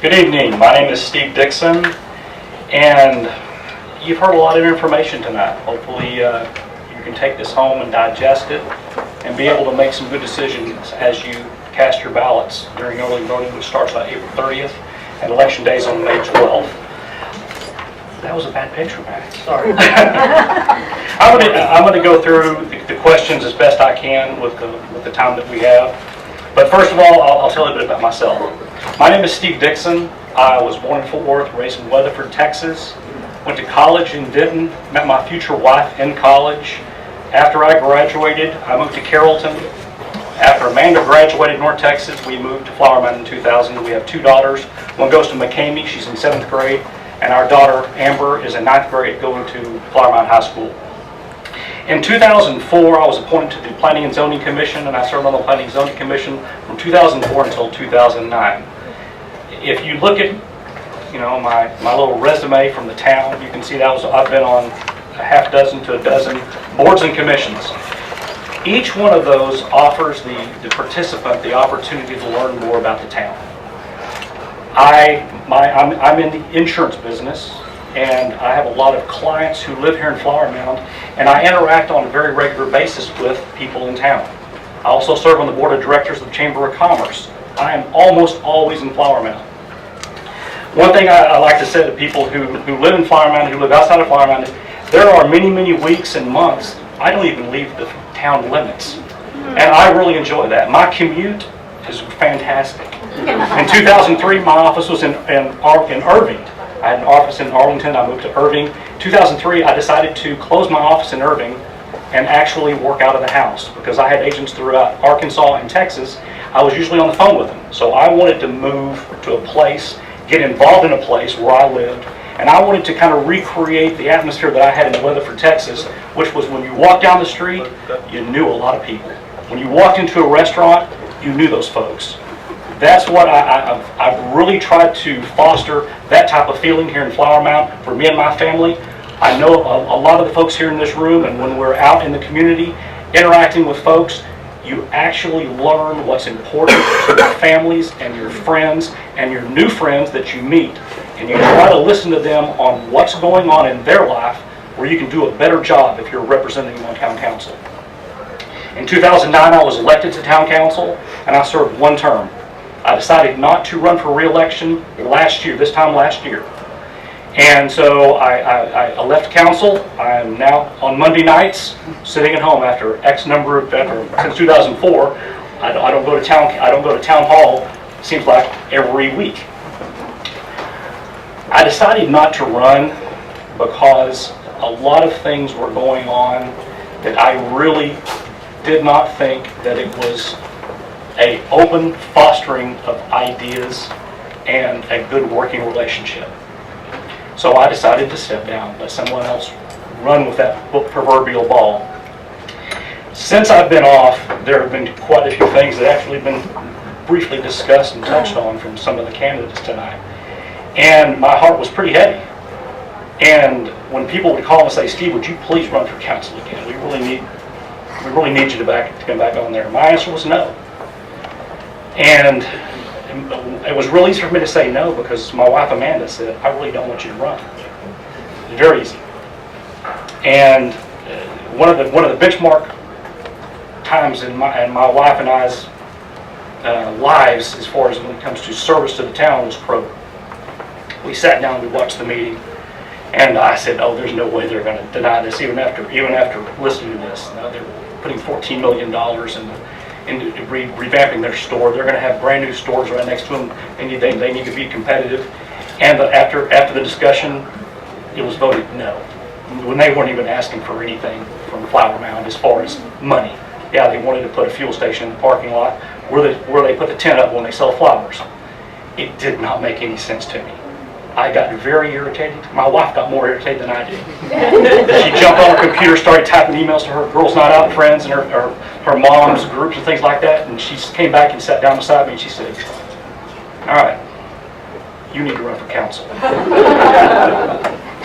Good evening. My name is Steve Dixon, and you've heard a lot of information tonight. Hopefully you can take this home and digest it and be able to make some good decisions as you cast your ballots during early voting, which starts on April 30th, and election day is on May 12th. That was a bad picture, Matt. Sorry. I'm going to go through the questions as best I can with the time that we have. But first of all, I'll tell you a bit about myself. My name is Steve Dixon. I was born in Fort Worth, raised in Weatherford, Texas. Went to college in Denton, met my future wife in college. After I graduated, I moved to Carrollton. After Amanda graduated North Texas, we moved to Flower Mound in 2000. We have two daughters. One goes to McCamey, she's in 7th grade, and our daughter Amber is in 9th grade going to Flower Mound High School. In 2004, I was appointed to the Planning and Zoning Commission, and I served on the Planning and Zoning Commission from 2004 until 2009. If you look at, my little resume from the town, you can see that I've been on a half dozen to a dozen boards and commissions. Each one of those offers the participant the opportunity to learn more about the town. I'm in the insurance business, and I have a lot of clients who live here in Flower Mound, and I interact on a very regular basis with people in town. I also serve on the board of directors of the Chamber of Commerce. I am almost always in Flower Mound. One thing I like to say to people who live in Flower Mound, who live outside of Flower Mound, there are many, many weeks and months I don't even leave the town limits. And I really enjoy that. My commute is fantastic. In 2003, my office was in Irving. I had an office in Arlington. I moved to Irving. 2003, I decided to close my office in Irving and actually work out of the house because I had agents throughout Arkansas and Texas. I was usually on the phone with them. So I wanted to move to a place, get involved in a place where I lived, and I wanted to kind of recreate the atmosphere that I had in Weatherford, Texas, which was when you walked down the street, you knew a lot of people. When you walked into a restaurant, you knew those folks. That's what I've really tried to foster, that type of feeling here in Flower Mound for me and my family. I know a lot of the folks here in this room, and when we're out in the community interacting with folks, you actually learn what's important to your families and your friends and your new friends that you meet. And you try to listen to them on what's going on in their life where you can do a better job if you're representing them on town council. In 2009, I was elected to town council, and I served one term. I decided not to run for re-election this time last year. And so I left council. I'm now on Monday nights sitting at home since 2004. I don't go to town hall, seems like every week. I decided not to run because a lot of things were going on that I really did not think that it was an open fostering of ideas and a good working relationship. So I decided to step down, let someone else run with that proverbial ball. Since I've been off, there have been quite a few things that actually have been briefly discussed and touched on from some of the candidates tonight. And my heart was pretty heavy. And when people would call and say, "Steve, would you please run for council again? We really need you to come back on there." My answer was no. And it was really easy for me to say no because my wife Amanda said, "I really don't want you to run." Very easy. And one of the benchmark times in my wife and I's lives, as far as when it comes to service to the town, was Kroger. We sat down, we watched the meeting, and I said, "Oh, there's no way they're going to deny this, even after listening to this. They're putting $14 million into revamping their store. They're going to have brand new stores right next to them. They need to be competitive." And after the discussion, it was voted no. When they weren't even asking for anything from Flower Mound as far as money. Yeah, they wanted to put a fuel station in the parking lot where they put the tent up when they sell flowers. It did not make any sense to me. I got very irritated. My wife got more irritated than I did. She jumped on her computer, started typing emails to her Girls Night Out friends and her mom's groups and things like that. And she came back and sat down beside me and she said, "All right, you need to run for council."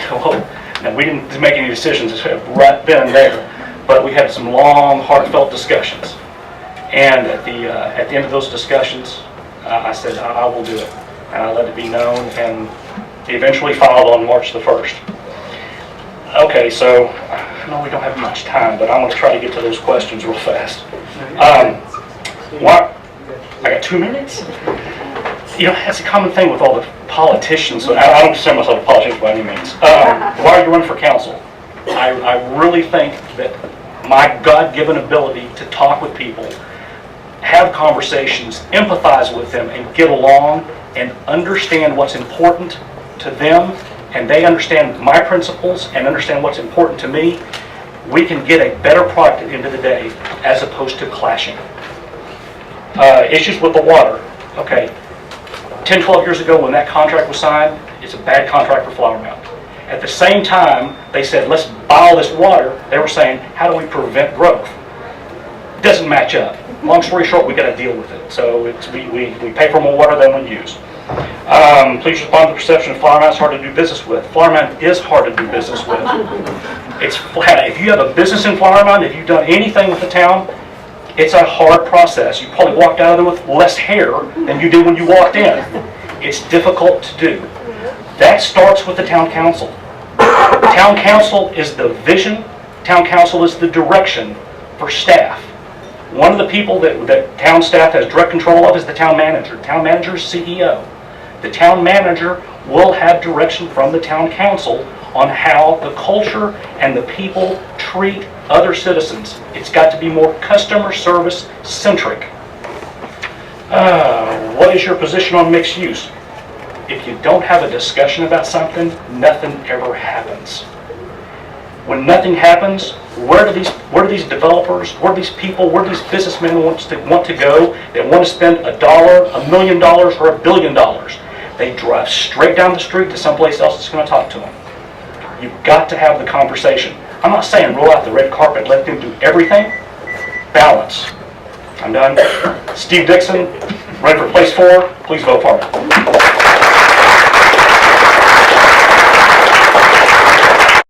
Well, now we didn't make any decisions right then and there, but we had some long, heartfelt discussions. And at the end of those discussions, I said, "I will do it." and I let it be known, and eventually filed on March the 1st. Okay, so I know we don't have much time, but I'm going to try to get to those questions real fast. What? I got 2 minutes? You know, that's a common thing with all the politicians. So I don't consider myself a politician by any means. Why are you running for council? I really think that my God-given ability to talk with people, have conversations, empathize with them, and get along and understand what's important to them, and they understand my principles and understand what's important to me, we can get a better product at the end of the day as opposed to clashing. Issues with the water. Okay, 10, 12 years ago when that contract was signed, it's a bad contract for Flower Mound. At the same time, they said, let's buy all this water. They were saying, how do we prevent growth? It doesn't match up. Long story short, we got to deal with it. So we pay for more water than we use. Please respond to the perception of Flower Mound is hard to do business with. Flower Mound is hard to do business with. It's flat. If you have a business in Flower Mound, if you've done anything with the town, it's a hard process. You probably walked out of there with less hair than you did when you walked in. It's difficult to do. That starts with the town council. Town council is the vision. Town council is the direction for staff. One of the people that town staff has direct control of is the town manager. Town manager is CEO. The town manager will have direction from the town council on how the culture and the people treat other citizens. It's got to be more customer service centric. What is your position on mixed use? If you don't have a discussion about something, nothing ever happens. When nothing happens, where do these developers, where do these people, where do these businessmen want to go? They want to spend $1, $1 million, or $1 billion. They drive straight down the street to someplace else that's going to talk to them. You've got to have the conversation. I'm not saying roll out the red carpet, let them do everything. Balance. I'm done. Steve Dixon, running for place 4. Please vote for me.